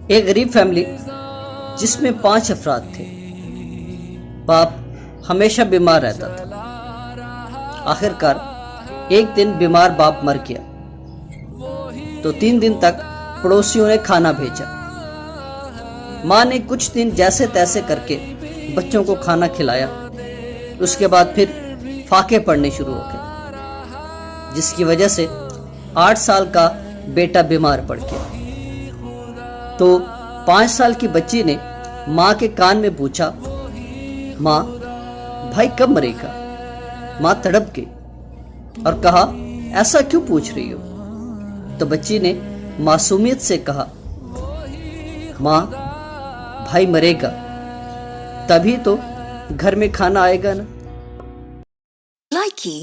एक गरीब फैमिली जिसमें 5 अफराद थे। बाप हमेशा बीमार रहता था। आखिरकार एक दिन बीमार बाप मर गया तो 3 दिन तक पड़ोसियों ने खाना भेजा। माँ ने कुछ दिन जैसे तैसे करके बच्चों को खाना खिलाया। उसके बाद फिर फाके पड़ने शुरू हो गए, जिसकी वजह से 8 साल का बेटा बीमार पड़ गया। तो 5 साल की बच्ची ने माँ के कान में पूछा, माँ भाई कब मरेगा? माँ तड़प गई और कहा, ऐसा क्यों पूछ रही हो? तो बच्ची ने मासूमियत से कहा, माँ भाई मरेगा तभी तो घर में खाना आएगा ना। Likey